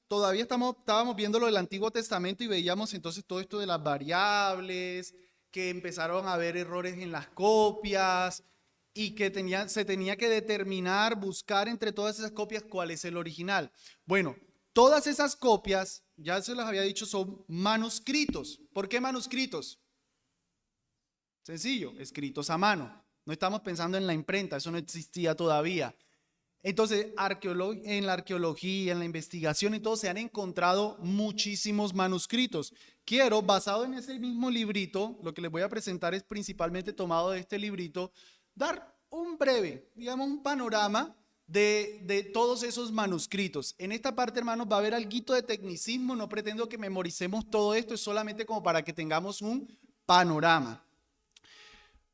todavía estábamos viendo lo del Antiguo Testamento y veíamos entonces todo esto de las variables, que empezaron a haber errores en las copias y que se tenía que determinar, buscar entre todas esas copias cuál es el original. Bueno, todas esas copias, ya se les había dicho, son manuscritos. ¿Por qué manuscritos? Sencillo, escritos a mano. No estamos pensando en la imprenta, eso no existía todavía. Entonces, en la arqueología, en la investigación y todo, se han encontrado muchísimos manuscritos. Basado en ese mismo librito, lo que les voy a presentar es principalmente tomado de este librito, dar un breve, digamos, un panorama de todos esos manuscritos. En esta parte, hermanos, va a haber alguito de tecnicismo, no pretendo que memoricemos todo esto, es solamente como para que tengamos un panorama.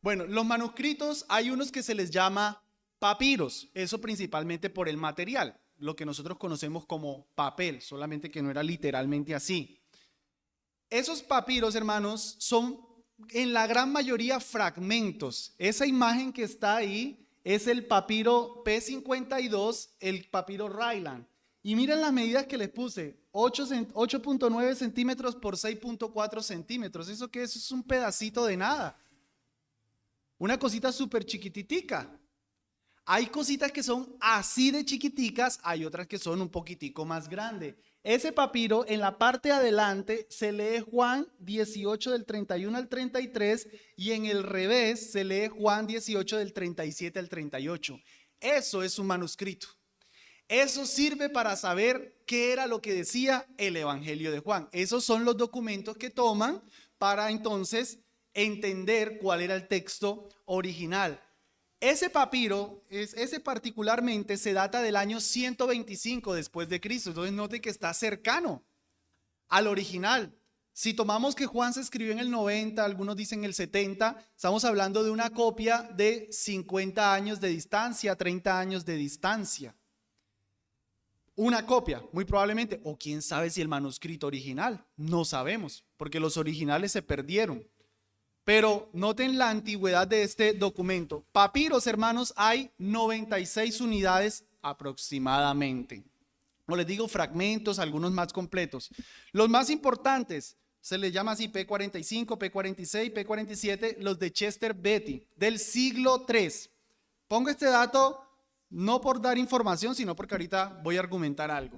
Bueno, los manuscritos, hay unos que se les llama papiros, eso principalmente por el material, lo que nosotros conocemos como papel, solamente que no era literalmente así. Esos papiros, hermanos, son en la gran mayoría fragmentos. Esa imagen que está ahí es el papiro P52, el papiro Ryland. Y miren las medidas que les puse, 8.9 centímetros por 6.4 centímetros. ¿Eso qué es? Es un pedacito de nada. Una cosita súper chiquititica. Hay cositas que son así de chiquiticas, hay otras que son un poquitico más grandes. Ese papiro en la parte de adelante se lee Juan 18 del 31 al 33 y en el revés se lee Juan 18 del 37 al 38. Eso es un manuscrito. Eso sirve para saber qué era lo que decía el Evangelio de Juan. Esos son los documentos que toman para entonces entender cuál era el texto original. Ese papiro, ese particularmente, se data del año 125 después de Cristo. Entonces note que está cercano al original. Si tomamos que Juan se escribió en el 90, algunos dicen el 70, estamos hablando de una copia de 50 años de distancia, 30 años de distancia. Una copia, muy probablemente, o quién sabe si el manuscrito original, no sabemos, porque los originales se perdieron. Pero noten la antigüedad de este documento. Papiros, hermanos, hay 96 unidades aproximadamente. O les digo fragmentos, algunos más completos. Los más importantes, se les llama así P45, P46, P47, los de Chester Beatty, del siglo III. Pongo este dato no por dar información, sino porque ahorita voy a argumentar algo.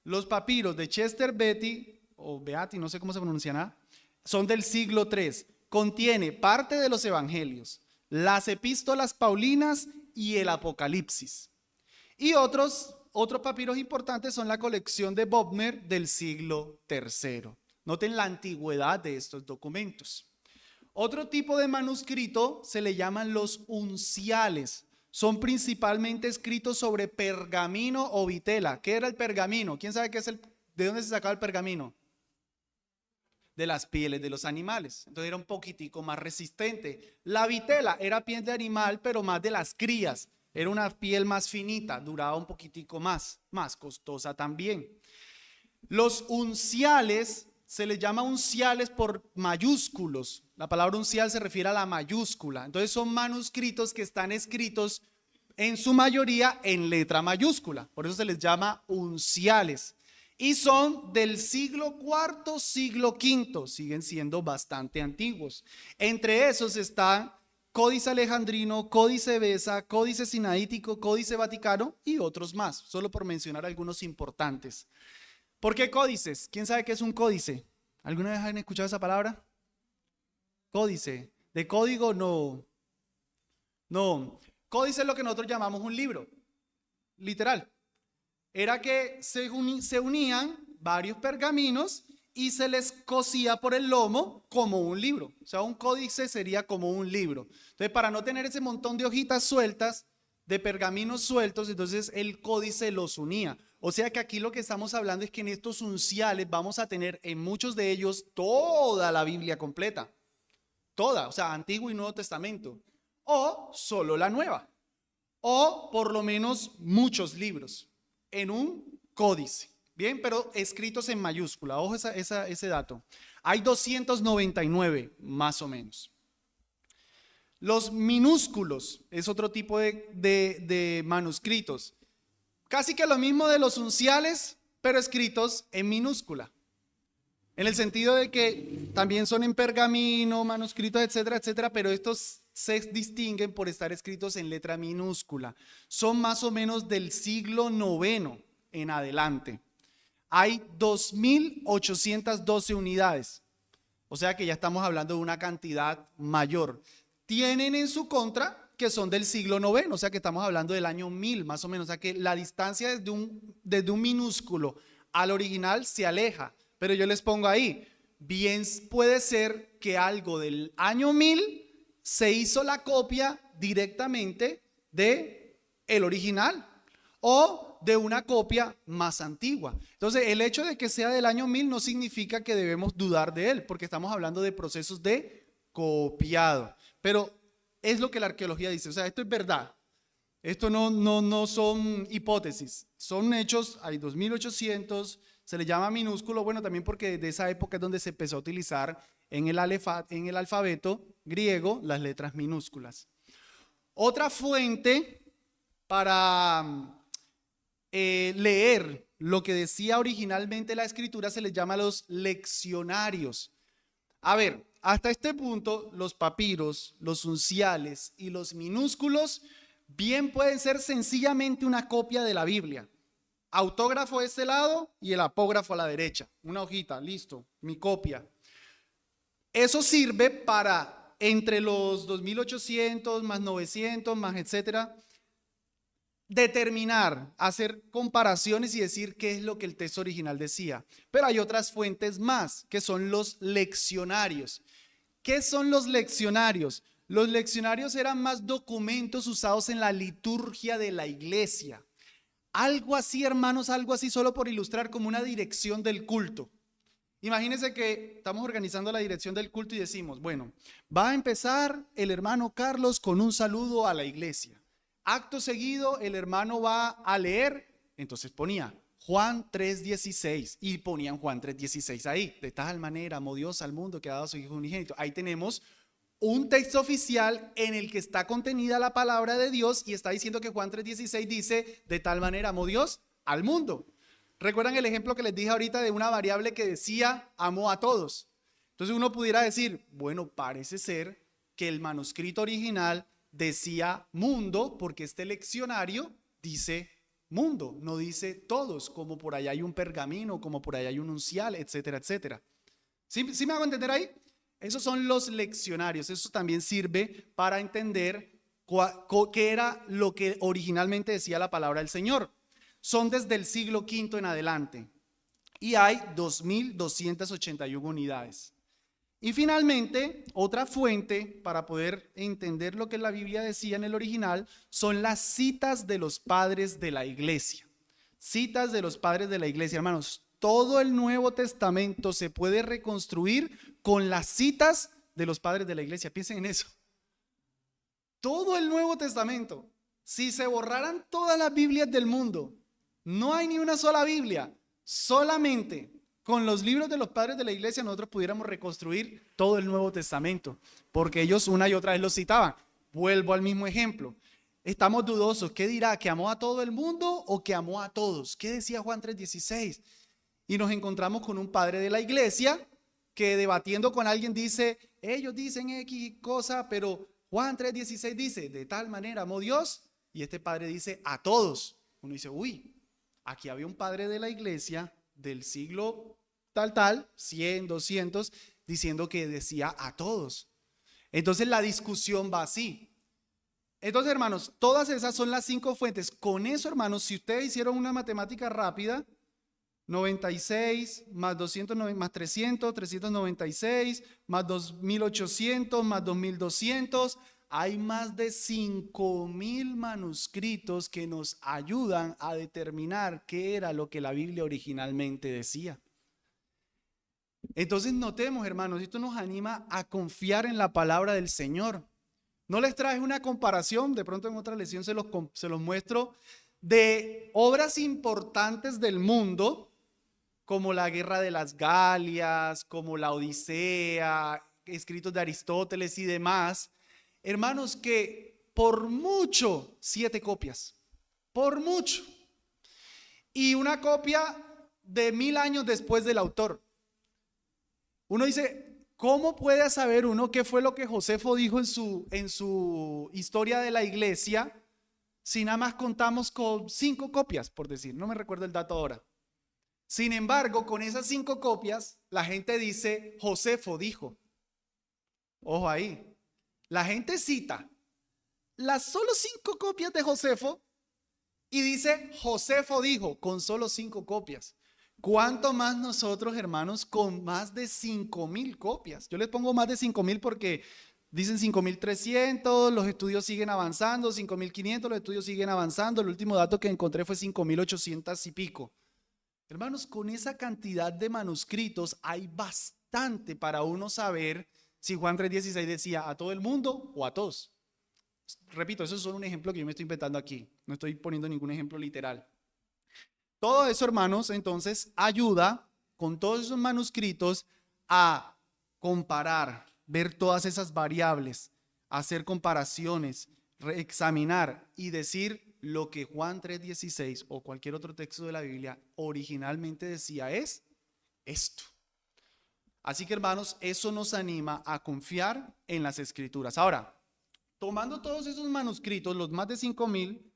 Los papiros de Chester Beatty, o Beatty, no sé cómo se pronunciará, son del siglo III. Contiene parte de los evangelios, las epístolas paulinas y el Apocalipsis. Y otros papiros importantes son la colección de Bodmer del siglo III. Noten la antigüedad de estos documentos. Otro tipo de manuscrito se le llaman los unciales. Son principalmente escritos sobre pergamino o vitela. ¿Qué era el pergamino? ¿Quién sabe de dónde se sacaba el pergamino? De las pieles de los animales. Entonces era un poquitico más resistente. La vitela era piel de animal, pero más de las crías. Era una piel más finita, duraba un poquitico más costosa también. Los unciales, se les llama unciales por mayúsculos. La palabra uncial se refiere a la mayúscula. Entonces son manuscritos que están escritos en su mayoría en letra mayúscula. Por eso se les llama unciales. Y son del siglo IV, siglo V, siguen siendo bastante antiguos. Entre esos están Códice Alejandrino, Códice Besa, Códice Sinaítico, Códice Vaticano y otros más, solo por mencionar algunos importantes. ¿Por qué códices? ¿Quién sabe qué es un códice? ¿Alguna vez han escuchado esa palabra? Códice. ¿De código? No. No. Códice es lo que nosotros llamamos un libro, literal. Era que se unían varios pergaminos y se les cosía por el lomo como un libro. O sea, un códice sería como un libro. Entonces, para no tener ese montón de hojitas sueltas, de pergaminos sueltos, entonces el códice los unía. O sea que aquí lo que estamos hablando es que en estos unciales vamos a tener en muchos de ellos toda la Biblia completa. Toda, o sea, Antiguo y Nuevo Testamento. O solo la Nueva. O por lo menos muchos libros en un códice, bien, pero escritos en mayúscula. Ojo ese dato. Hay 299 más o menos. Los minúsculos es otro tipo de manuscritos. Casi que lo mismo de los unciales, pero escritos en minúscula. En el sentido de que también son en pergamino, manuscritos, etcétera, etcétera, pero estos se distinguen por estar escritos en letra minúscula. Son más o menos del siglo IX en adelante. Hay 2.812 unidades, o sea que ya estamos hablando de una cantidad mayor. Tienen en su contra que son del siglo IX, o sea que estamos hablando del año 1000 más o menos, o sea que la distancia desde un minúsculo al original se aleja. Pero yo les pongo ahí, bien puede ser que algo del año 1000 se hizo la copia directamente de el original o de una copia más antigua. Entonces, el hecho de que sea del año 1000 no significa que debemos dudar de él, porque estamos hablando de procesos de copiado. Pero es lo que la arqueología dice, o sea, esto es verdad. Esto no son hipótesis, son hechos, hay 2800, se le llama minúsculo, bueno, también porque de esa época es donde se empezó a utilizar en el alfabeto griego las letras minúsculas. Otra fuente para leer lo que decía originalmente la escritura se les llama los leccionarios. A ver, hasta este punto los papiros, los unciales y los minúsculos bien pueden ser sencillamente una copia de la Biblia. Autógrafo de este lado y el apógrafo a la derecha. Una hojita, listo, mi copia. Eso sirve para entre los 2800 más 900 más etcétera, determinar, hacer comparaciones y decir qué es lo que el texto original decía. Pero hay otras fuentes más, que son los leccionarios. ¿Qué son los leccionarios? Los leccionarios eran más documentos usados en la liturgia de la iglesia. Algo así, hermanos, algo así solo por ilustrar como una dirección del culto. Imagínense que estamos organizando la dirección del culto y decimos, bueno, va a empezar el hermano Carlos con un saludo a la iglesia. Acto seguido, el hermano va a leer, entonces ponía Juan 3:16 y ponían Juan 3:16 ahí. De tal manera amó Dios al mundo que ha dado a su Hijo unigénito. Ahí tenemos un texto oficial en el que está contenida la palabra de Dios y está diciendo que Juan 3:16 dice, de tal manera amó Dios al mundo. ¿Recuerdan el ejemplo que les dije ahorita de una variable que decía amó a todos? Entonces uno pudiera decir, bueno, parece ser que el manuscrito original decía mundo porque este leccionario dice mundo, no dice todos, como por allá hay un pergamino, como por allá hay un uncial, etcétera, etcétera. ¿Sí me hago entender ahí? Esos son los leccionarios. Eso también sirve para entender qué era lo que originalmente decía la palabra del Señor. Son desde el siglo V en adelante y hay 2281 unidades. Y finalmente, otra fuente para poder entender lo que la Biblia decía en el original son las citas de los padres de la iglesia. Citas de los padres de la iglesia, hermanos. Todo el Nuevo Testamento se puede reconstruir con las citas de los padres de la iglesia. Piensen en eso. Todo el Nuevo Testamento. Si se borraran todas las Biblias del mundo, no hay ni una sola Biblia. Solamente con los libros de los padres de la iglesia nosotros pudiéramos reconstruir todo el Nuevo Testamento. Porque ellos una y otra vez lo citaban. Vuelvo al mismo ejemplo. Estamos dudosos. ¿Qué dirá? ¿Que amó a todo el mundo o que amó a todos? ¿Qué decía Juan 3:16? Y nos encontramos con un padre de la iglesia que debatiendo con alguien dice, ellos dicen X cosa, pero Juan 3:16 dice, de tal manera amó Dios, y este padre dice a todos. Uno dice, uy, aquí había un padre de la iglesia del siglo tal, 100, 200, diciendo que decía a todos. Entonces la discusión va así. Entonces, hermanos, todas esas son las 5 fuentes. Con eso, hermanos, si ustedes hicieron una matemática rápida, 96 más 200 más 300, 396 más 2800 más 2200, hay más de 5000 manuscritos que nos ayudan a determinar qué era lo que la Biblia originalmente decía. Entonces notemos, hermanos, esto nos anima a confiar en la palabra del Señor. No les traje una comparación, de pronto en otra lección se los muestro, de obras importantes del mundo, como la Guerra de las Galias, como la Odisea, escritos de Aristóteles y demás, hermanos, que por mucho 7 copias, por mucho. Y una copia de 1000 años después del autor. Uno dice, ¿cómo puede saber uno qué fue lo que Josefo dijo en su historia de la iglesia si nada más contamos con 5 copias, por decir? No me recuerdo el dato ahora. Sin embargo, con esas 5 copias, la gente dice, Josefo dijo. Ojo ahí. La gente cita las solo 5 copias de Josefo y dice, Josefo dijo, con solo 5 copias. ¿Cuánto más nosotros, hermanos, con más de 5000 copias? Yo les pongo más de 5000 porque dicen 5300, los estudios siguen avanzando, 5500, los estudios siguen avanzando. El último dato que encontré fue 5800 y pico. Hermanos, con esa cantidad de manuscritos hay bastante para uno saber si Juan 3:16 decía a todo el mundo o a todos. Repito, eso es solo un ejemplo que yo me estoy inventando aquí. No estoy poniendo ningún ejemplo literal. Todo eso, hermanos, entonces ayuda con todos esos manuscritos a comparar, ver todas esas variables, hacer comparaciones, examinar y decir lo que Juan 3:16 o cualquier otro texto de la Biblia originalmente decía es esto. Así que, hermanos, eso nos anima a confiar en las Escrituras. Ahora, tomando todos esos manuscritos, los más de 5000,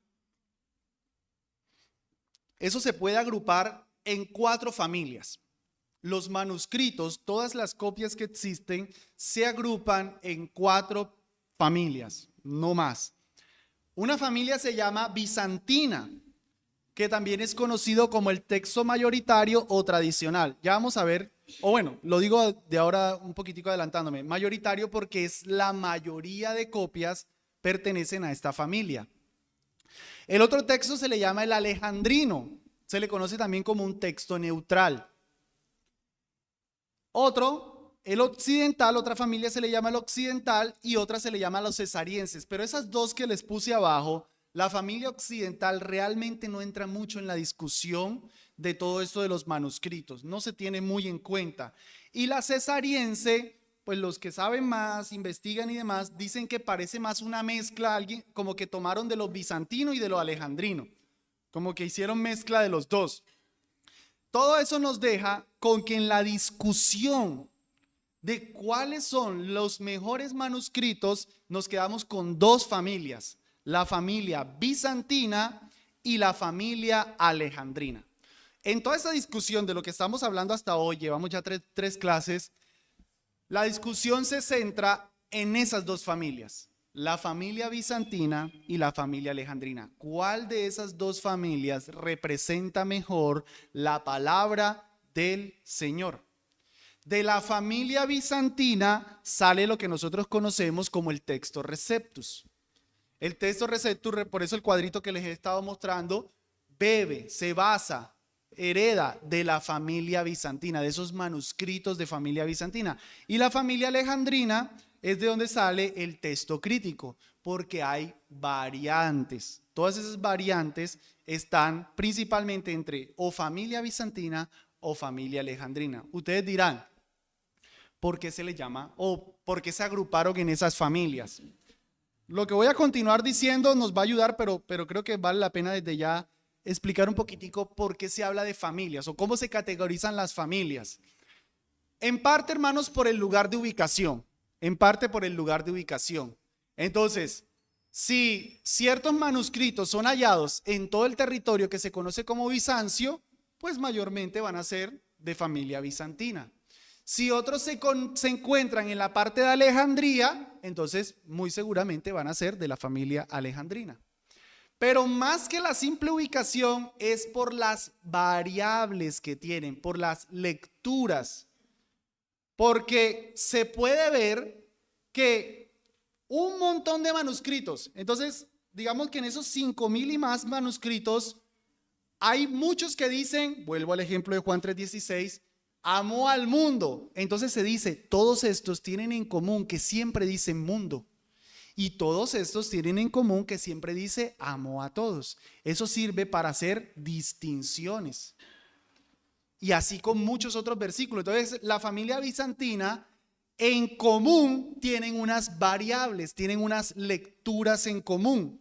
eso se puede agrupar en 4 familias. Los manuscritos, todas las copias que existen, se agrupan en 4 familias, no más. Una familia se llama bizantina, que también es conocido como el texto mayoritario o tradicional. Ya vamos a ver, o bueno, lo digo de ahora un poquitico adelantándome, mayoritario porque es la mayoría de copias pertenecen a esta familia. El otro texto se le llama el alejandrino, se le conoce también como un texto neutral. Otro, el occidental, otra familia se le llama el occidental y otra se le llama los cesarienses. Pero esas 2 que les puse abajo, la familia occidental realmente no entra mucho en la discusión de todo esto de los manuscritos, no se tiene muy en cuenta. Y la cesariense, pues los que saben más, investigan y demás, dicen que parece más una mezcla, alguien como que tomaron de lo bizantino y de lo alejandrino, como que hicieron mezcla de los 2. Todo eso nos deja con que en la discusión de cuáles son los mejores manuscritos, nos quedamos con 2 familias, la familia bizantina y la familia alejandrina. En toda esta discusión de lo que estamos hablando hasta hoy, llevamos ya 3 clases, la discusión se centra en esas 2 familias, la familia bizantina y la familia alejandrina. ¿Cuál de esas 2 familias representa mejor la palabra del Señor? De la familia bizantina sale lo que nosotros conocemos como el texto Receptus. El texto Receptus, por eso el cuadrito que les he estado mostrando, bebe, se basa, hereda de la familia bizantina, de esos manuscritos de familia bizantina. Y la familia alejandrina es de donde sale el texto crítico, porque hay variantes. Todas esas variantes están principalmente entre o familia bizantina o familia alejandrina. Ustedes dirán, ¿por qué se le llama o por qué se agruparon en esas familias? Lo que voy a continuar diciendo nos va a ayudar, pero creo que vale la pena desde ya explicar un poquitico por qué se habla de familias o cómo se categorizan las familias. En parte, hermanos, por el lugar de ubicación. En parte por el lugar de ubicación. Entonces, si ciertos manuscritos son hallados en todo el territorio que se conoce como Bizancio, pues mayormente van a ser de familia bizantina. Si otros se encuentran en la parte de Alejandría, entonces muy seguramente van a ser de la familia alejandrina. Pero más que la simple ubicación es por las variables que tienen, por las lecturas. Porque se puede ver que un montón de manuscritos, entonces digamos que en esos 5000 y más manuscritos, hay muchos que dicen, vuelvo al ejemplo de Juan 3:16, amó al mundo. Entonces se dice, todos estos tienen en común que siempre dicen mundo. Y todos estos tienen en común que siempre dice amó a todos. Eso sirve para hacer distinciones. Y así con muchos otros versículos. Entonces la familia bizantina en común tienen unas variables, tienen unas lecturas en común.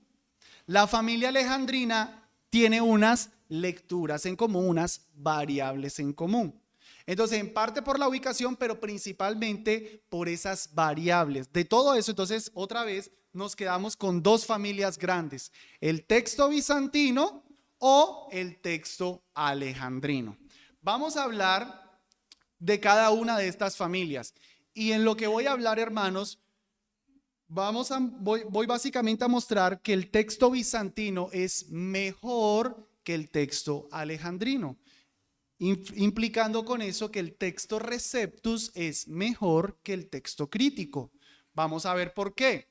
La familia alejandrina tiene unas lecturas en común, unas variables en común. Entonces, en parte por la ubicación, pero principalmente por esas variables. De todo eso, entonces, otra vez nos quedamos con dos familias grandes: el texto bizantino o el texto alejandrino. Vamos a hablar de cada una de estas familias. Y en lo que voy a hablar, hermanos, voy básicamente a mostrar que el texto bizantino es mejor que el texto alejandrino, implicando con eso que el texto Receptus es mejor que el texto crítico. Vamos a ver por qué.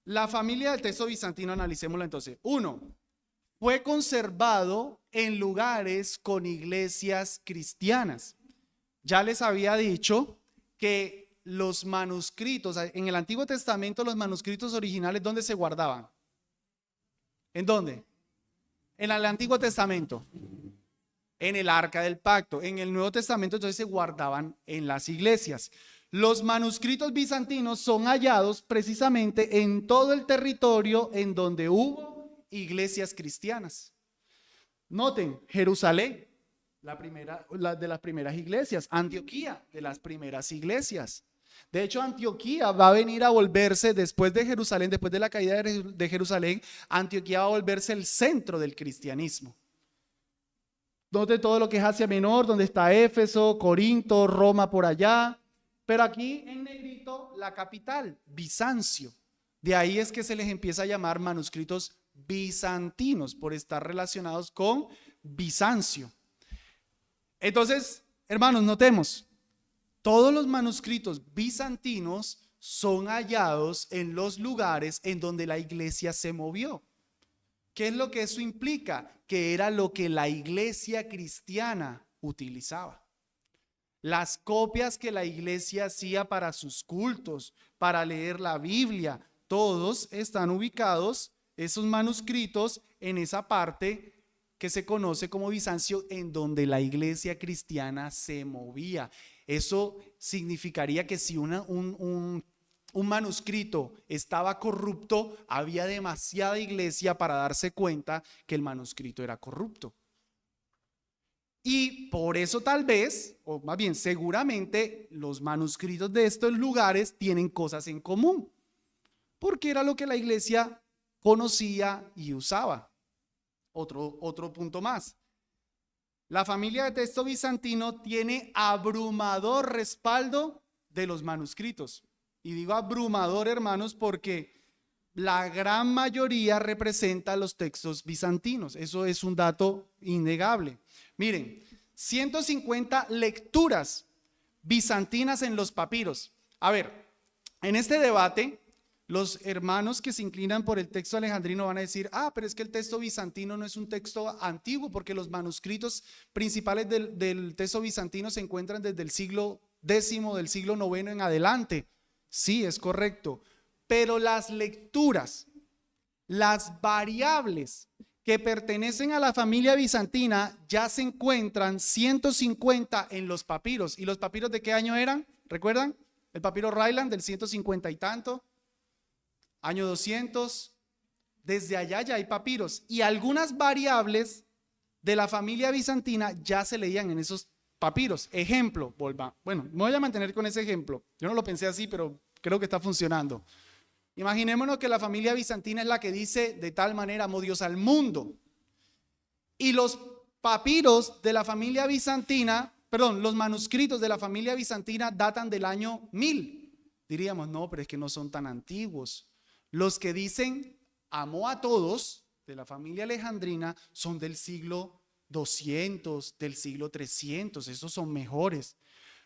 La familia del texto bizantino, analicémosla entonces. 1. Fue conservado en lugares con iglesias cristianas. Ya les había dicho que los manuscritos, en el Antiguo Testamento, los manuscritos originales, ¿dónde se guardaban? ¿En dónde? En el Antiguo Testamento, en el Arca del Pacto. En el Nuevo Testamento, entonces, se guardaban en las iglesias. Los manuscritos bizantinos son hallados precisamente en todo el territorio en donde hubo iglesias cristianas. Noten, Jerusalén, de las primeras iglesias. Antioquía, de las primeras iglesias. De hecho, Antioquía va a venir a volverse, después de Jerusalén, después de la caída de Jerusalén, Antioquía va a volverse el centro del cristianismo. Note todo lo que es Asia Menor, donde está Éfeso, Corinto, Roma por allá. Pero aquí en negrito, la capital, Bizancio. De ahí es que se les empieza a llamar manuscritos bizantinos, por estar relacionados con Bizancio. Entonces, hermanos, notemos. Todos los manuscritos bizantinos son hallados en los lugares en donde la iglesia se movió. ¿Qué es lo que eso implica? Que era lo que la iglesia cristiana utilizaba. Las copias que la iglesia hacía para sus cultos, para leer la Biblia, todos están ubicados, esos manuscritos, en esa parte que se conoce como Bizancio, en donde la iglesia cristiana se movía. Eso significaría que si un manuscrito estaba corrupto, había demasiada iglesia para darse cuenta que el manuscrito era corrupto. Y por eso tal vez, o más bien seguramente, los manuscritos de estos lugares tienen cosas en común, porque era lo que la iglesia conocía y usaba. Otro punto más. La familia de texto bizantino tiene abrumador respaldo de los manuscritos. Y digo abrumador, hermanos, porque la gran mayoría representa los textos bizantinos. Eso es un dato innegable. Miren, 150 lecturas bizantinas en los papiros. A ver, en este debate, los hermanos que se inclinan por el texto alejandrino van a decir: pero es que el texto bizantino no es un texto antiguo, porque los manuscritos principales del texto bizantino se encuentran desde el siglo X, del siglo IX en adelante. Sí, es correcto, pero las lecturas, las variables que pertenecen a la familia bizantina ya se encuentran 150 en los papiros. ¿Y los papiros de qué año eran? ¿Recuerdan? El papiro Ryland del 150 y tanto. Año 200, desde allá ya hay papiros, y algunas variables de la familia bizantina ya se leían en esos papiros. Ejemplo, bueno, me voy a mantener con ese ejemplo. Yo no lo pensé así, pero creo que está funcionando. Imaginémonos que la familia bizantina es la que dice: de tal manera amó Dios al mundo. Y los papiros de la familia bizantina, los manuscritos de la familia bizantina datan del año 1000. Diríamos: no, pero es que no son tan antiguos. Los que dicen amó a todos de la familia alejandrina son del siglo 200, del siglo 300, esos son mejores.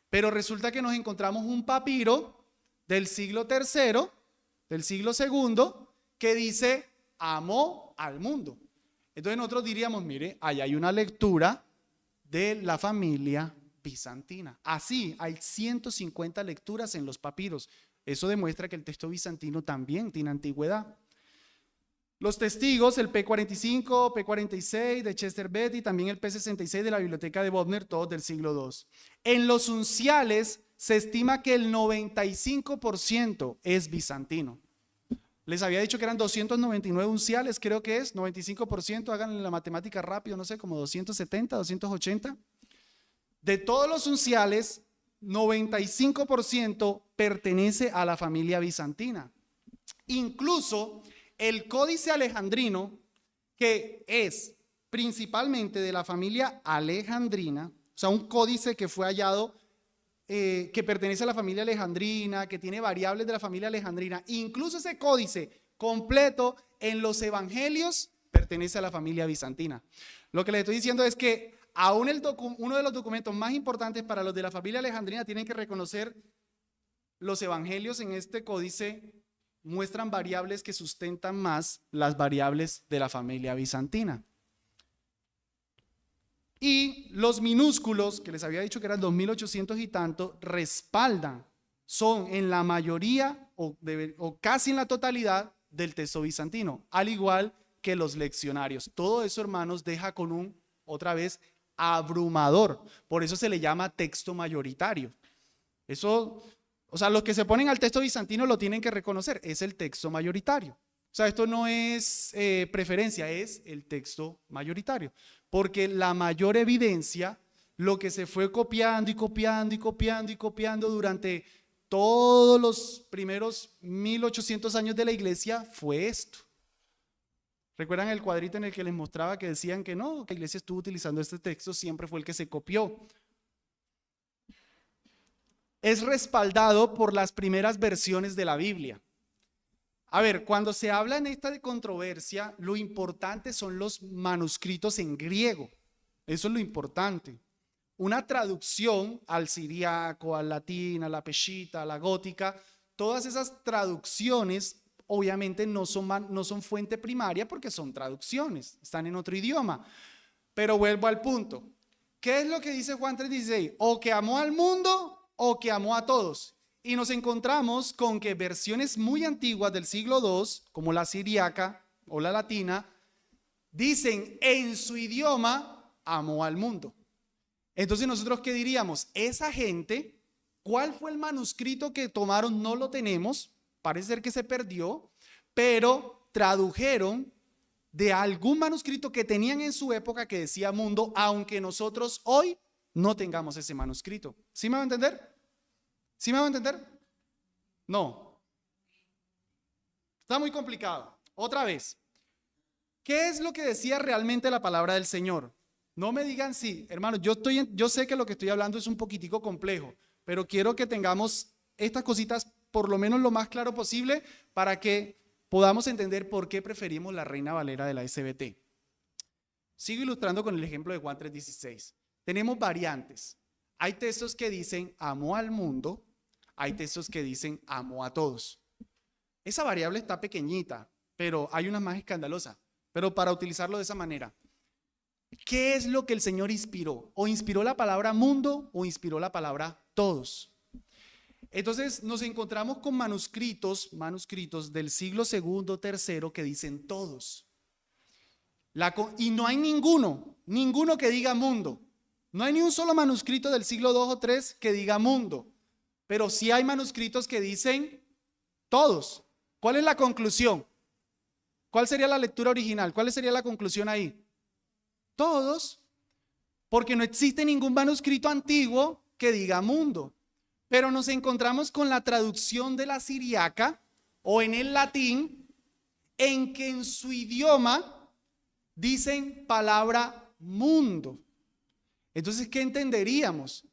Pero resulta que nos encontramos un papiro del siglo III, del siglo II, que dice amó al mundo. Entonces nosotros diríamos: mire, ahí hay una lectura de la familia bizantina. Así hay 150 lecturas en los papiros. Eso demuestra que el texto bizantino también tiene antigüedad. Los testigos, el P45, P46 de Chester Beatty, también el P66 de la Biblioteca de Bodmer, todos del siglo II. En los unciales se estima que el 95% es bizantino. Les había dicho que eran 299 unciales, creo que es, 95%, hagan la matemática rápido, no sé, como 270, 280. De todos los unciales, 95% pertenece a la familia bizantina. Incluso el Códice Alejandrino, que es principalmente de la familia alejandrina, o sea, un códice que fue hallado, que pertenece a la familia alejandrina, que tiene variables de la familia alejandrina, incluso ese códice completo en los evangelios pertenece a la familia bizantina. Lo que les estoy diciendo es que aún uno de los documentos más importantes para los de la familia alejandrina tienen que reconocer los evangelios en este códice muestran variables que sustentan más las variables de la familia bizantina. Y los minúsculos, que les había dicho que eran 2800 y tanto, respaldan, son en la mayoría o casi en la totalidad del texto bizantino, al igual que los leccionarios. Todo eso, hermanos, deja con un, otra vez, abrumador. Por eso se le llama texto mayoritario. Eso, o sea, los que se ponen al texto bizantino lo tienen que reconocer, es el texto mayoritario. O sea, esto no es preferencia, es el texto mayoritario. Porque la mayor evidencia, lo que se fue copiando y copiando y copiando y copiando durante todos los primeros 1800 años de la iglesia fue esto. ¿Recuerdan el cuadrito en el que les mostraba que decían que no, que la iglesia estuvo utilizando este texto, siempre fue el que se copió? Es respaldado por las primeras versiones de la Biblia. A ver, cuando se habla en esta de controversia, lo importante son los manuscritos en griego. Eso es lo importante. Una traducción al siriaco, al latín, a la peshita, a la gótica, todas esas traducciones obviamente no son fuente primaria porque son traducciones, están en otro idioma. Pero vuelvo al punto. ¿Qué es lo que dice Juan 3:16? O que amó al mundo o que amó a todos. Y nos encontramos con que versiones muy antiguas del siglo II, como la siriaca o la latina, dicen en su idioma, amó al mundo. Entonces nosotros, ¿qué diríamos? Esa gente, ¿cuál fue el manuscrito que tomaron? No lo tenemos, parece ser que se perdió, pero tradujeron de algún manuscrito que tenían en su época que decía mundo, aunque nosotros hoy no tengamos ese manuscrito. ¿Sí me va a entender? ¿Sí me va a entender? No. Está muy complicado. Otra vez. ¿Qué es lo que decía realmente la palabra del Señor? No me digan sí, hermanos, yo sé que lo que estoy hablando es un poquitico complejo, pero quiero que tengamos estas cositas por lo menos lo más claro posible para que podamos entender por qué preferimos la Reina Valera de la SBT. Sigo ilustrando con el ejemplo de Juan 3:16. Tenemos variantes. Hay textos que dicen amó al mundo, hay textos que dicen amó a todos. Esa variable está pequeñita, pero hay una más escandalosa. Pero para utilizarlo de esa manera, ¿qué es lo que el Señor inspiró? ¿O inspiró la palabra mundo o inspiró la palabra todos? Entonces nos encontramos con manuscritos del siglo II, tercero que dicen todos. Y no hay ninguno que diga mundo. No hay ni un solo manuscrito del siglo II o III que diga mundo. Pero sí hay manuscritos que dicen todos. ¿Cuál es la conclusión? ¿Cuál sería la lectura original? ¿Cuál sería la conclusión ahí? Todos, porque no existe ningún manuscrito antiguo que diga mundo. Pero nos encontramos con la traducción de la siriaca o en el latín, en que en su idioma dicen palabra mundo. Entonces, ¿qué entenderíamos?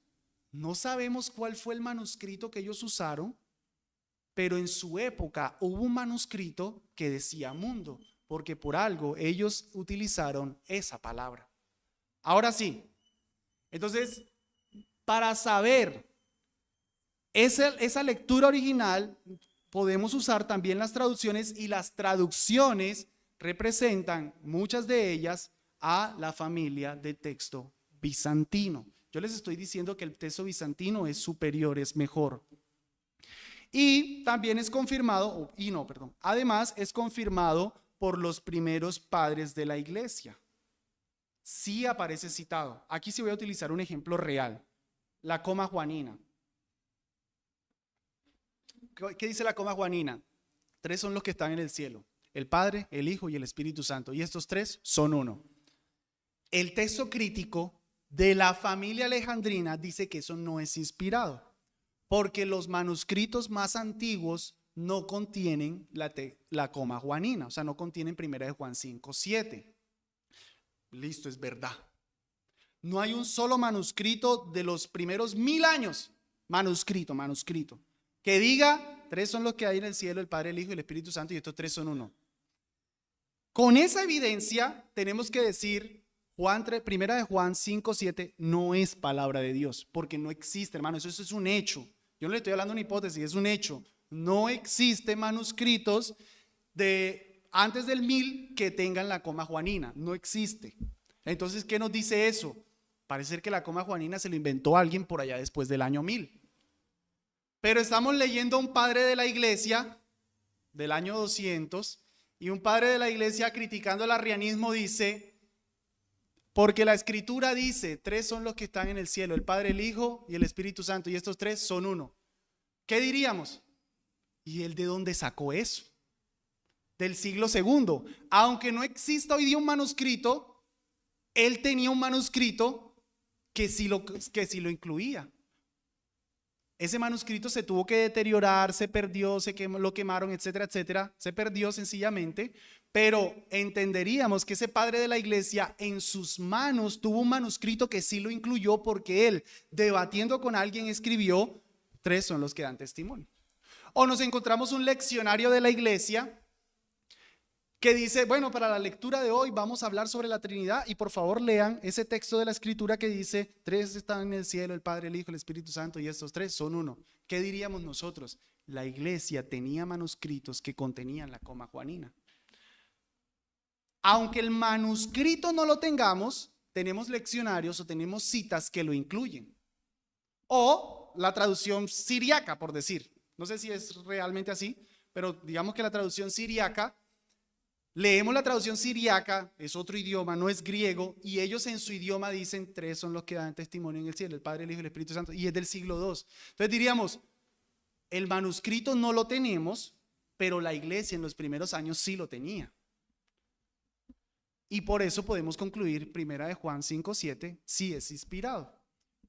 No sabemos cuál fue el manuscrito que ellos usaron, pero en su época hubo un manuscrito que decía mundo, porque por algo ellos utilizaron esa palabra. Ahora sí, entonces, para saber esa lectura original, podemos usar también las traducciones, y las traducciones representan, muchas de ellas, a la familia de texto bizantino. Yo les estoy diciendo que el texto bizantino es superior, es mejor. Y también es confirmado, además es confirmado por los primeros padres de la iglesia. Sí aparece citado. Aquí sí voy a utilizar un ejemplo real. La Coma Juanina. ¿Qué dice la Coma Juanina? Tres son los que están en el cielo: el Padre, el Hijo y el Espíritu Santo. Y estos tres son uno. El texto crítico de la familia alejandrina dice que eso no es inspirado, porque los manuscritos más antiguos no contienen la coma juanina, o sea, no contienen 1 Juan 5:7. Listo, es verdad. No hay un solo manuscrito de los primeros 1000 años, manuscrito, que diga: tres son los que hay en el cielo, el Padre, el Hijo y el Espíritu Santo, y estos tres son uno. Con esa evidencia tenemos que decir: 1 Juan 5:7 no es palabra de Dios, porque no existe, hermano. Eso es un hecho. Yo no le estoy hablando de una hipótesis, es un hecho. No existen manuscritos de antes del 1000 que tengan la coma juanina. No existe. Entonces, ¿qué nos dice eso? Parece ser que la coma juanina se lo inventó alguien por allá después del año 1000. Pero estamos leyendo a un padre de la iglesia del año 200, y un padre de la iglesia, criticando el arrianismo, dice: porque la escritura dice, tres son los que están en el cielo, el Padre, el Hijo y el Espíritu Santo, y estos tres son uno. ¿Qué diríamos? ¿Y él de dónde sacó eso? Del siglo segundo. Aunque no exista hoy día un manuscrito, él tenía un manuscrito que sí lo incluía. Ese manuscrito se tuvo que deteriorar, se perdió, lo quemaron, etcétera, etcétera. Se perdió sencillamente, pero entenderíamos que ese padre de la iglesia en sus manos tuvo un manuscrito que sí lo incluyó, porque él, debatiendo con alguien, escribió: tres son los que dan testimonio. O nos encontramos un leccionario de la iglesia que dice: bueno, para la lectura de hoy vamos a hablar sobre la Trinidad, y por favor lean ese texto de la escritura que dice: tres están en el cielo, el Padre, el Hijo, el Espíritu Santo, y estos tres son uno. ¿Qué diríamos nosotros? La iglesia tenía manuscritos que contenían la coma juanina. Aunque el manuscrito no lo tengamos, tenemos leccionarios o tenemos citas que lo incluyen. O la traducción siriaca, por decir. No sé si es realmente así, pero digamos que la traducción siriaca, leemos la traducción siriaca, es otro idioma, no es griego, y ellos en su idioma dicen: tres son los que dan testimonio en el cielo, el Padre, el Hijo y el Espíritu Santo, y es del siglo II. Entonces diríamos: el manuscrito no lo tenemos, pero la iglesia en los primeros años sí lo tenía. Y por eso podemos concluir 1 Juan 5:7 sí es inspirado.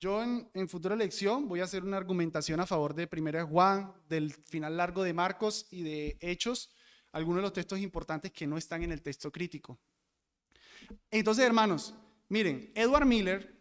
Yo en futura lección voy a hacer una argumentación a favor de 1 Juan, del final largo de Marcos y de Hechos, algunos de los textos importantes que no están en el texto crítico. Entonces, hermanos, miren, Edward Miller,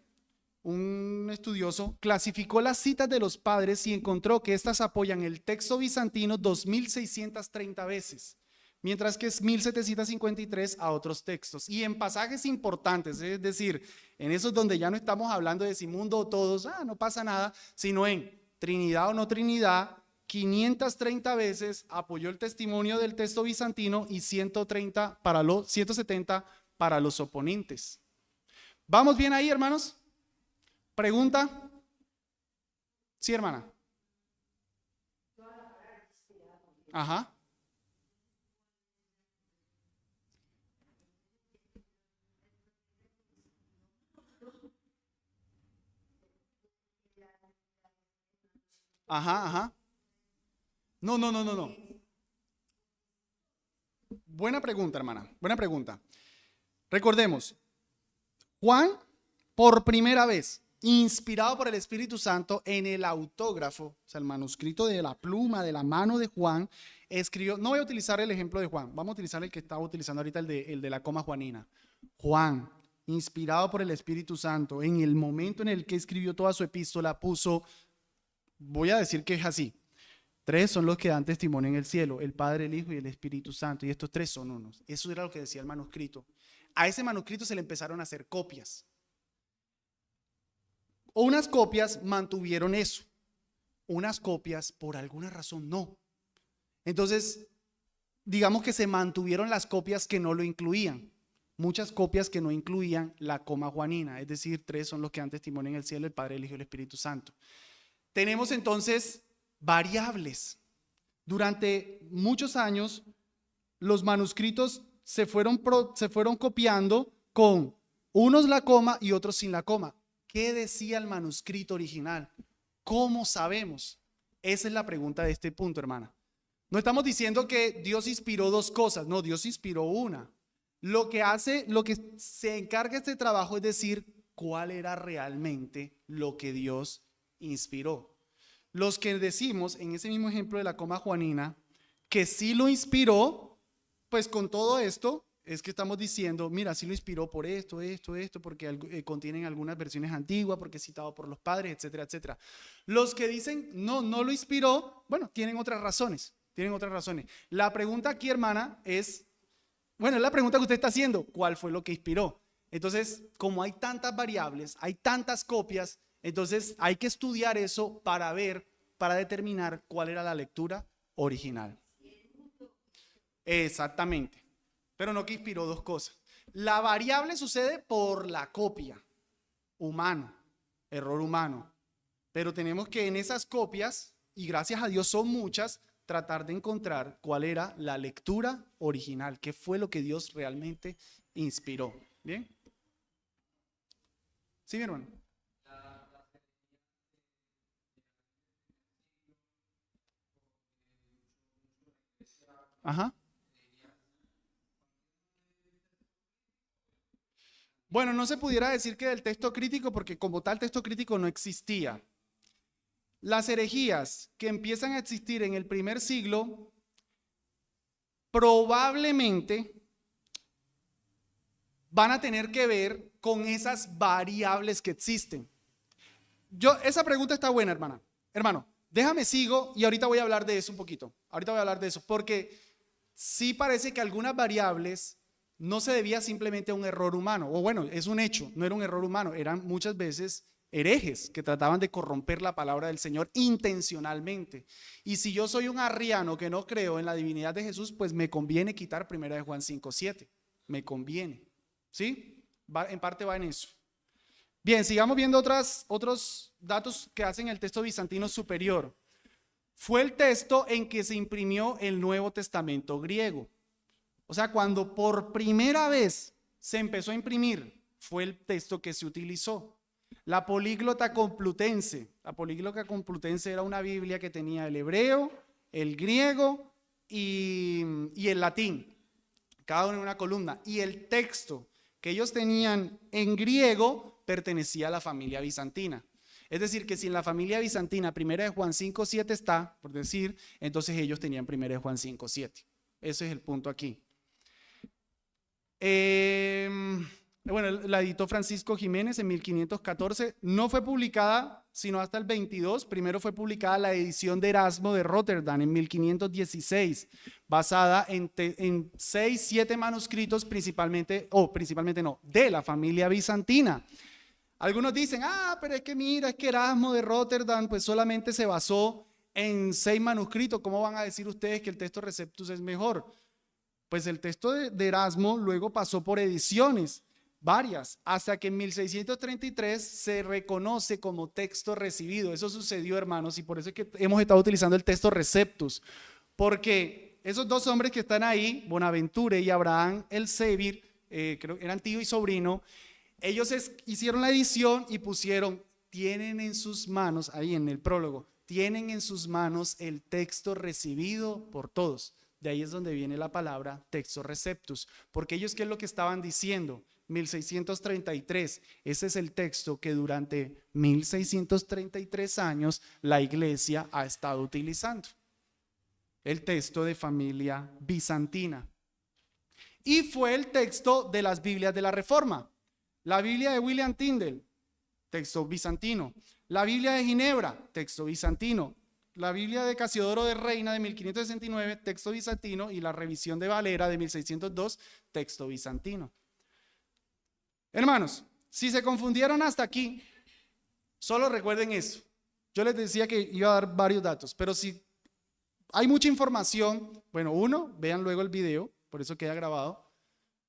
un estudioso, clasificó las citas de los padres y encontró que estas apoyan el texto bizantino 2630 veces, mientras que es 1753 a otros textos. Y en pasajes importantes, es decir, en esos donde ya no estamos hablando de si mundo o todos, no pasa nada, sino en Trinidad o no Trinidad, 530 veces apoyó el testimonio del texto bizantino y 170 para los oponentes. ¿Vamos bien ahí, hermanos? ¿Pregunta? Sí, hermana. Ajá. Ajá, ajá. No. Buena pregunta, hermana. Buena pregunta. Recordemos, Juan, por primera vez, inspirado por el Espíritu Santo, en el autógrafo, o sea, el manuscrito de la pluma, de la mano de Juan, escribió. No voy a utilizar el ejemplo de Juan, vamos a utilizar el que estaba utilizando ahorita, el de la coma juanina. Juan, inspirado por el Espíritu Santo, en el momento en el que escribió toda su epístola, puso, voy a decir que es así: tres son los que dan testimonio en el cielo, el Padre, el Hijo y el Espíritu Santo, y estos tres son unos. Eso era lo que decía el manuscrito. A ese manuscrito se le empezaron a hacer copias. Unas copias mantuvieron eso, unas copias por alguna razón no. Entonces, digamos que se mantuvieron las copias que no lo incluían. Muchas copias que no incluían la coma juanina, es decir, tres son los que dan testimonio en el cielo, el Padre, el Hijo y el Espíritu Santo. Tenemos entonces variables. Durante muchos años, los manuscritos se fueron copiando con unos la coma y otros sin la coma. ¿Qué decía el manuscrito original? ¿Cómo sabemos? Esa es la pregunta de este punto, hermana. No estamos diciendo que Dios inspiró dos cosas, no, Dios inspiró una. Lo que se encarga este trabajo es decir cuál era realmente lo que Dios inspiró. Los que decimos en ese mismo ejemplo de la coma juanina que sí lo inspiró, pues con todo esto es que estamos diciendo, mira, sí lo inspiró por esto, porque contienen algunas versiones antiguas, porque es citado por los padres, etcétera, etcétera. Los que dicen, no, no lo inspiró, bueno, tienen otras razones. La pregunta aquí, hermana, es la pregunta que usted está haciendo, ¿cuál fue lo que inspiró? Entonces, como hay tantas variables, hay tantas copias, entonces hay que estudiar eso para determinar cuál era la lectura original. Exactamente, pero no que inspiró dos cosas. La variable sucede por la copia, error humano, pero tenemos que en esas copias, y gracias a Dios son muchas, tratar de encontrar cuál era la lectura original, qué fue lo que Dios realmente inspiró. ¿Bien? Sí, mi hermano. Ajá. Bueno, no se pudiera decir que del texto crítico, porque como tal texto crítico no existía. Las herejías que empiezan a existir en el primer siglo probablemente van a tener que ver con esas variables que existen. Esa pregunta está buena, hermana. Hermano, déjame sigo y ahorita voy a hablar de eso un poquito. Ahorita voy a hablar de eso porque sí parece que algunas variables no se debía simplemente a un error humano. O bueno, es un hecho, no era un error humano, eran muchas veces herejes que trataban de corromper la palabra del Señor intencionalmente. Y si yo soy un arriano que no creo en la divinidad de Jesús, pues me conviene quitar 1 Juan 5:7. Me conviene. ¿Sí? En parte va en eso. Bien, sigamos viendo otros datos que hacen el texto bizantino superior. Fue el texto en que se imprimió el Nuevo Testamento griego. O sea, cuando por primera vez se empezó a imprimir, fue el texto que se utilizó. La Políglota Complutense era una Biblia que tenía el hebreo, el griego y el latín, cada uno en una columna. Y el texto que ellos tenían en griego pertenecía a la familia bizantina. Es decir, que si en la familia bizantina 1 Juan 5:7 está, por decir, entonces ellos tenían 1 Juan 5:7. Ese es el punto aquí. La editó Francisco Jiménez en 1514. No fue publicada sino hasta el 22. Primero fue publicada la edición de Erasmo de Rotterdam en 1516, basada en 6, 7 manuscritos principalmente de la familia bizantina. Algunos dicen, pero es que mira, es que Erasmo de Rotterdam pues solamente se basó en 6 manuscritos. ¿Cómo van a decir ustedes que el texto Receptus es mejor? Pues el texto de Erasmo luego pasó por ediciones, varias, hasta que en 1633 se reconoce como texto recibido. Eso sucedió, hermanos, y por eso es que hemos estado utilizando el texto Receptus, porque esos dos hombres que están ahí, Bonaventure y Abraham el Sevir, creo que eran tío y sobrino, ellos hicieron la edición y tienen en sus manos, ahí en el prólogo, tienen en sus manos el texto recibido por todos. De ahí es donde viene la palabra texto receptus, porque ellos, ¿qué es lo que estaban diciendo? 1633, ese es el texto que durante 1633 años la iglesia ha estado utilizando, el texto de familia bizantina. Y fue el texto de las Biblias de la Reforma. La Biblia de William Tyndale, texto bizantino. La Biblia de Ginebra, texto bizantino. La Biblia de Casiodoro de Reina de 1569, texto bizantino, y la revisión de Valera de 1602, texto bizantino. Hermanos, si se confundieron hasta aquí, solo recuerden eso. Yo les decía que iba a dar varios datos, pero si hay mucha información, bueno, uno, vean luego el video, por eso queda grabado,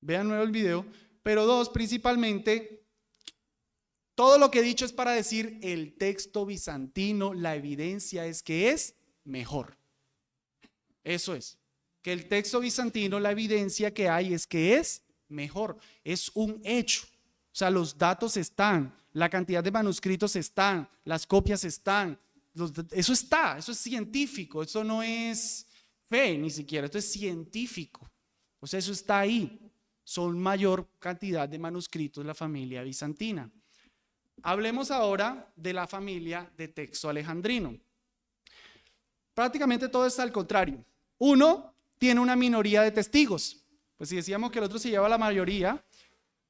vean luego el video, pero dos, principalmente, todo lo que he dicho es para decir el texto bizantino, la evidencia es que es mejor. Eso es, que el texto bizantino, la evidencia que hay es que es mejor, es un hecho. O sea, los datos están, la cantidad de manuscritos están, las copias están, eso está, eso es científico, eso no es fe ni siquiera, esto es científico. O sea, eso está ahí. Son mayor cantidad de manuscritos la familia bizantina. Hablemos ahora de la familia de texto alejandrino. Prácticamente todo está al contrario. Uno tiene una minoría de testigos. Pues si decíamos que el otro se lleva la mayoría,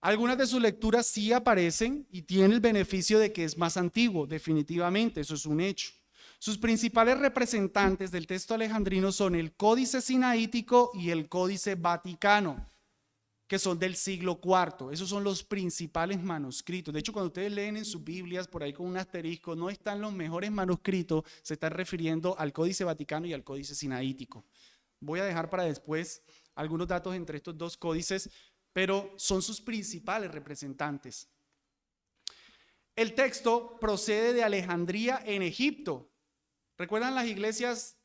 algunas de sus lecturas sí aparecen y tienen el beneficio de que es más antiguo, definitivamente, eso es un hecho. Sus principales representantes del texto alejandrino son el Códice Sinaítico y el Códice Vaticano, que son del siglo IV. Esos son los principales manuscritos. De hecho, cuando ustedes leen en sus Biblias, por ahí con un asterisco, no están los mejores manuscritos, se están refiriendo al Códice Vaticano y al Códice Sinaítico. Voy a dejar para después algunos datos entre estos dos códices, pero son sus principales representantes. El texto procede de Alejandría en Egipto. ¿Recuerdan las iglesias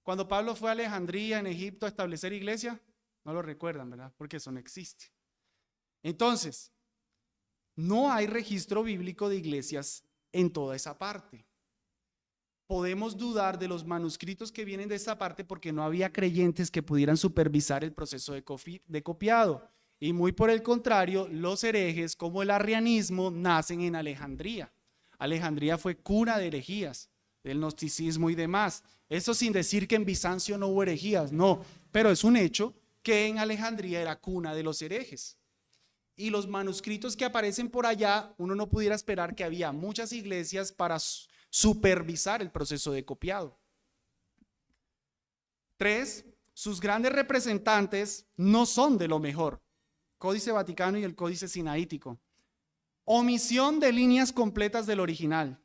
cuando Pablo fue a Alejandría en Egipto a establecer iglesia? No lo recuerdan, ¿verdad? Porque eso no existe. Entonces, no hay registro bíblico de iglesias en toda esa parte. Podemos dudar de los manuscritos que vienen de esa parte porque no había creyentes que pudieran supervisar el proceso de copiado. Y muy por el contrario, los herejes como el arrianismo nacen en Alejandría. Alejandría fue cuna de herejías, del gnosticismo y demás. Eso sin decir que en Bizancio no hubo herejías, no, pero es un hecho que en Alejandría era cuna de los herejes. Y los manuscritos que aparecen por allá, uno no pudiera esperar que había muchas iglesias para supervisar el proceso de copiado. 3. Sus grandes representantes no son de lo mejor. Códice Vaticano y el Códice Sinaítico. Omisión de líneas completas del original.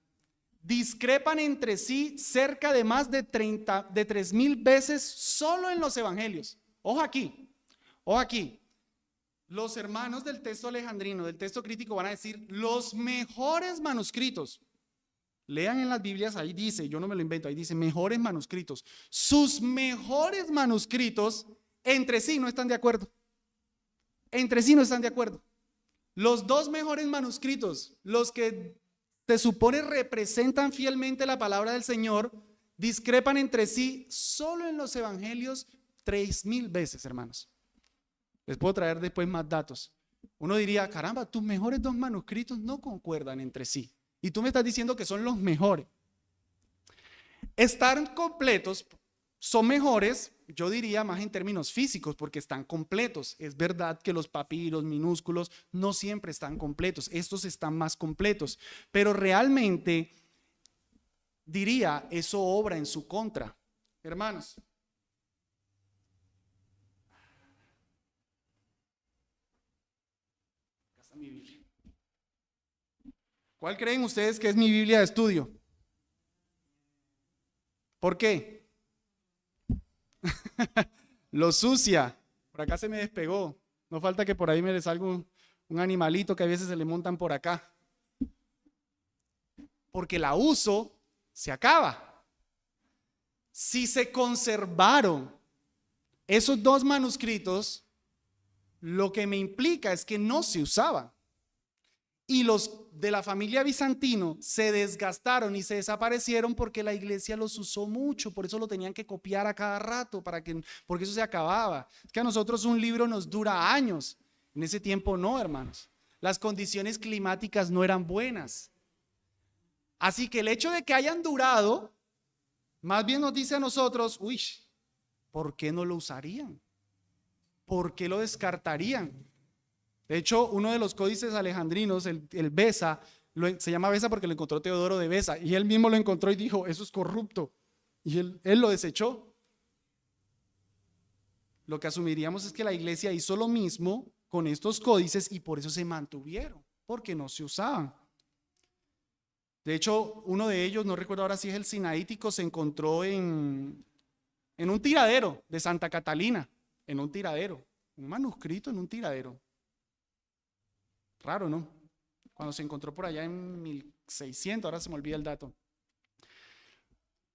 Discrepan entre sí cerca de más de 3,000 veces solo en los evangelios. Ojo aquí, ojo aquí. Los hermanos del texto alejandrino, del texto crítico, van a decir los mejores manuscritos. Lean en las Biblias, ahí dice, yo no me lo invento, ahí dice mejores manuscritos. Sus mejores manuscritos entre sí no están de acuerdo. Entre sí no están de acuerdo. Los dos mejores manuscritos, los que se supone representan fielmente la palabra del Señor, discrepan entre sí solo en los evangelios 3,000 veces, hermanos. Les puedo traer después más datos. Uno diría, caramba, tus mejores dos manuscritos no concuerdan entre sí. Y tú me estás diciendo que son los mejores. Estar completos son mejores, yo diría más en términos físicos, porque están completos. Es verdad que los papiros minúsculos no siempre están completos. Estos están más completos. Pero realmente, diría, eso obra en su contra. Hermanos. Mi Biblia. ¿Cuál creen ustedes que es mi Biblia de estudio? ¿Por qué? Lo sucia. Por acá se me despegó. No falta que por ahí me salga un animalito que a veces se le montan por acá. Porque la uso, se acaba. Si se conservaron esos dos manuscritos, lo que me implica es que no se usaban. Y los de la familia bizantino se desgastaron y se desaparecieron porque la iglesia los usó mucho. Por eso lo tenían que copiar a cada rato, porque eso se acababa. Es que a nosotros un libro nos dura años. En ese tiempo no, hermanos. Las condiciones climáticas no eran buenas. Así que el hecho de que hayan durado, más bien nos dice a nosotros, uy, ¿por qué no lo usarían? ¿Por qué lo descartarían? De hecho, uno de los códices alejandrinos, el Besa, se llama Besa porque lo encontró Teodoro de Besa, y él mismo lo encontró y dijo, eso es corrupto, y él lo desechó. Lo que asumiríamos es que la iglesia hizo lo mismo con estos códices y por eso se mantuvieron, porque no se usaban. De hecho, uno de ellos, no recuerdo ahora si es el Sinaítico, se encontró en un tiradero de Santa Catalina, en un tiradero, un manuscrito en un tiradero. Raro, ¿no? Cuando se encontró por allá en 1600, ahora se me olvida el dato.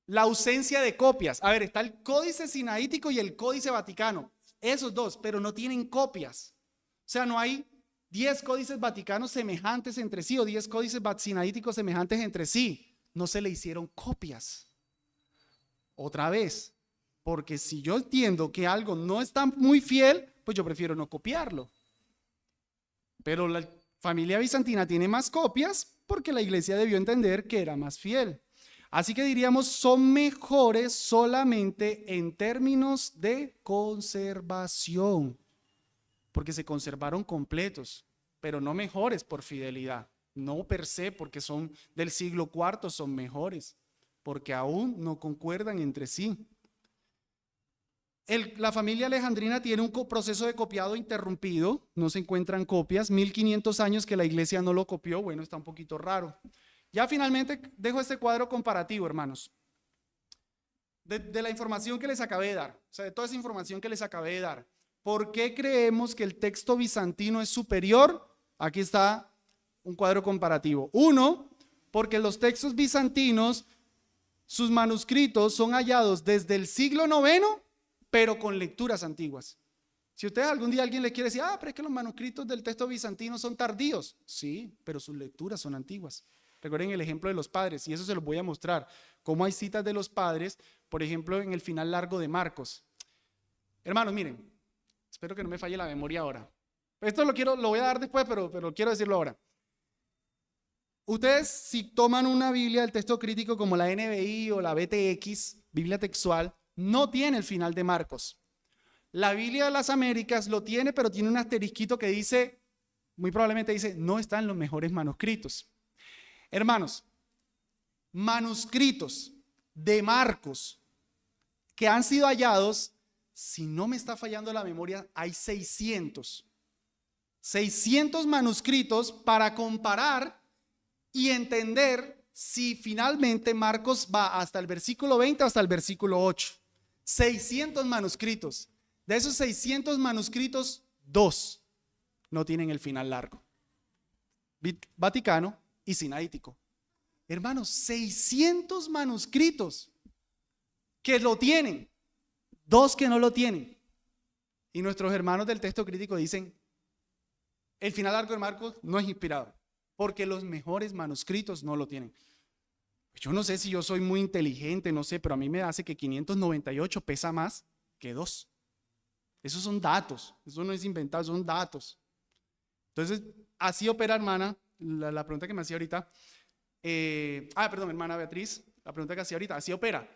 La ausencia de copias. A ver, está el Códice Sinaítico y el Códice Vaticano. Esos dos, pero no tienen copias. O sea, no hay 10 códices vaticanos semejantes entre sí o 10 códices sinaíticos semejantes entre sí. No se le hicieron copias. Otra vez, porque si yo entiendo que algo no está muy fiel, pues yo prefiero no copiarlo. Pero la familia bizantina tiene más copias porque la iglesia debió entender que era más fiel. Así que diríamos, son mejores solamente en términos de conservación, porque se conservaron completos, pero no mejores por fidelidad, no per se, porque son del siglo IV, son mejores, porque aún no concuerdan entre sí. La familia alejandrina tiene un proceso de copiado interrumpido, no se encuentran copias, 1500 años que la iglesia no lo copió, bueno, está un poquito raro. Ya finalmente dejo este cuadro comparativo, hermanos, de la información que les acabé de dar, o sea, de toda esa información que les acabé de dar. ¿Por qué creemos que el texto bizantino es superior? Aquí está un cuadro comparativo. Uno, porque los textos bizantinos, sus manuscritos son hallados desde el siglo IX, pero con lecturas antiguas. Si ustedes algún día alguien le quiere decir, pero es que los manuscritos del texto bizantino son tardíos. Sí, pero sus lecturas son antiguas. Recuerden el ejemplo de los padres, y eso se los voy a mostrar. Cómo hay citas de los padres, por ejemplo, en el final largo de Marcos. Hermanos, miren, espero que no me falle la memoria ahora. Esto lo voy a dar después, pero quiero decirlo ahora. Ustedes, si toman una Biblia del texto crítico como la NBI o la BTX, Biblia textual, no tiene el final de Marcos. La Biblia de las Américas lo tiene, pero tiene un asterisquito que dice, muy probablemente dice, no están los mejores manuscritos. Hermanos, manuscritos de Marcos que han sido hallados, si no me está fallando la memoria, hay 600 manuscritos para comparar y entender si finalmente Marcos va hasta el versículo 20 o hasta el versículo 8. 600 manuscritos. De esos 600 manuscritos, 2 no tienen el final largo. Vaticano y Sinaítico. Hermanos, 600 manuscritos que lo tienen, 2 que no lo tienen. Y nuestros hermanos del texto crítico dicen, el final largo de Marcos no es inspirado, porque los mejores manuscritos no lo tienen. Yo no sé si yo soy muy inteligente, no sé, pero a mí me hace que 598 pesa más que 2. Esos son datos, eso no es inventado, son datos. Entonces, así opera, hermana, la pregunta que me hacía ahorita. Perdón, hermana Beatriz, la pregunta que hacía ahorita, así opera.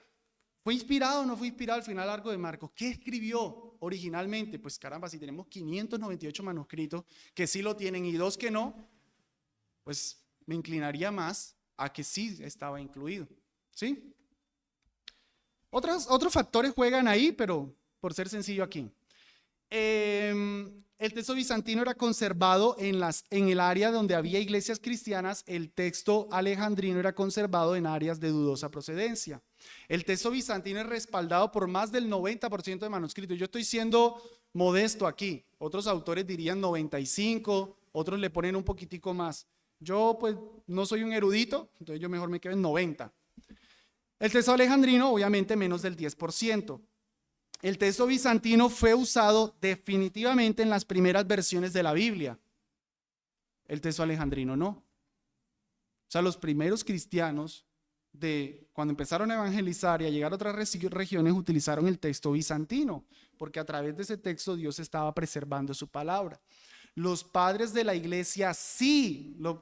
¿Fue inspirado o no fue inspirado el final largo de Marcos? ¿Qué escribió originalmente? Pues caramba, si tenemos 598 manuscritos que sí lo tienen y 2 que no, pues me inclinaría más a que sí estaba incluido, ¿sí? Otros factores juegan ahí, pero por ser sencillo aquí. El texto bizantino era conservado en el área donde había iglesias cristianas. El texto alejandrino era conservado en áreas de dudosa procedencia. El texto bizantino es respaldado por más del 90% de manuscritos. Yo estoy siendo modesto aquí. Otros autores dirían 95, otros le ponen un poquitico más. Yo pues no soy un erudito, entonces yo mejor me quedo en 90. El texto alejandrino obviamente menos del 10%. El texto bizantino fue usado definitivamente en las primeras versiones de la Biblia. El texto alejandrino no. O sea, los primeros cristianos cuando empezaron a evangelizar y a llegar a otras regiones utilizaron el texto bizantino, porque a través de ese texto Dios estaba preservando su palabra. Los padres de la iglesia sí lo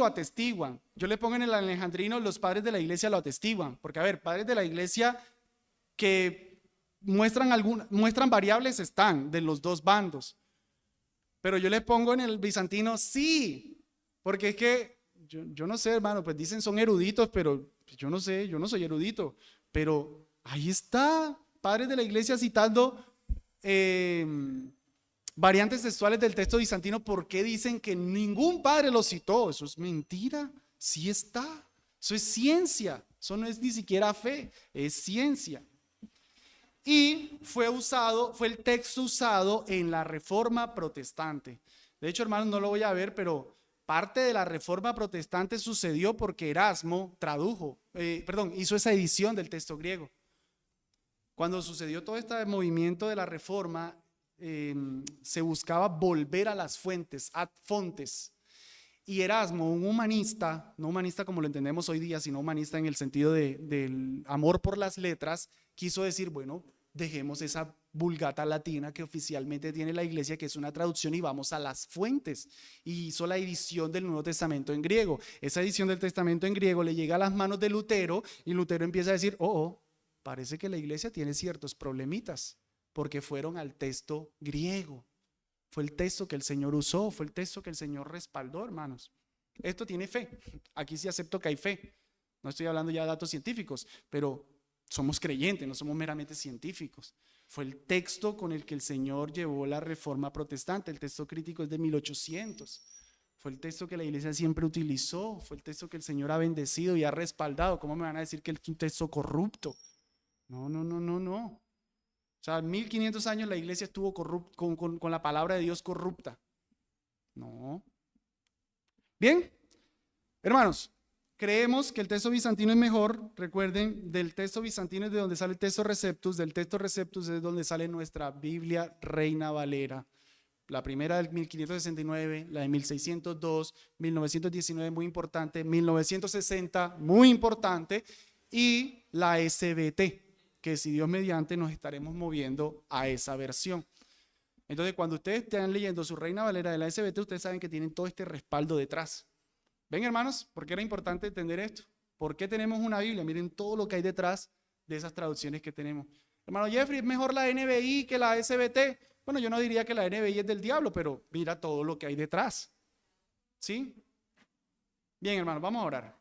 atestiguan. Yo le pongo en el alejandrino, los padres de la iglesia lo atestiguan, porque a ver, padres de la iglesia que muestran variables están de los dos bandos, pero yo le pongo en el bizantino sí, porque es que yo no sé, hermano, pues dicen son eruditos, pero yo no sé, yo no soy erudito, pero ahí está, padres de la iglesia citando variantes textuales del texto bizantino. ¿Por qué dicen que ningún padre lo citó? Eso es mentira, sí está, eso es ciencia, eso no es ni siquiera fe, es ciencia. Y fue el texto usado en la Reforma Protestante. De hecho, hermanos, no lo voy a ver, pero parte de la Reforma Protestante sucedió porque Erasmo hizo esa edición del texto griego. Cuando sucedió todo este movimiento de la Reforma, se buscaba volver a las fuentes, ad fontes. Y Erasmo, un humanista, no humanista como lo entendemos hoy día, sino humanista en el sentido del amor por las letras, quiso decir, bueno, dejemos esa Vulgata latina que oficialmente tiene la iglesia, que es una traducción, y vamos a las fuentes. Y hizo la edición del Nuevo Testamento en griego. Esa edición del Testamento en griego le llega a las manos de Lutero y Lutero empieza a decir, parece que la iglesia tiene ciertos problemitas porque fueron al texto griego. Fue el texto que el Señor usó, fue el texto que el Señor respaldó, hermanos. Esto tiene fe. Aquí sí acepto que hay fe. No estoy hablando ya de datos científicos, pero somos creyentes, no somos meramente científicos. Fue el texto con el que el Señor llevó la reforma protestante. El texto crítico es de 1800. Fue el texto que la iglesia siempre utilizó. Fue el texto que el Señor ha bendecido y ha respaldado. ¿Cómo me van a decir que es un texto corrupto? No. O sea, 1500 años la iglesia estuvo con la palabra de Dios corrupta. No. Bien, hermanos, creemos que el texto bizantino es mejor. Recuerden, del texto bizantino es de donde sale el texto Receptus. Del texto Receptus es donde sale nuestra Biblia Reina Valera. La primera del 1569, la de 1602, 1919, muy importante, 1960, muy importante, y la SBT, que si Dios mediante nos estaremos moviendo a esa versión. Entonces, cuando ustedes están leyendo su Reina Valera de la SBT, ustedes saben que tienen todo este respaldo detrás. ¿Ven, hermanos? ¿Por qué era importante entender esto? ¿Por qué tenemos una Biblia? Miren todo lo que hay detrás de esas traducciones que tenemos. Hermano Jeffrey, ¿es mejor la NBI que la SBT? Bueno, yo no diría que la NBI es del diablo, pero mira todo lo que hay detrás. ¿Sí? Bien, hermanos, vamos a orar.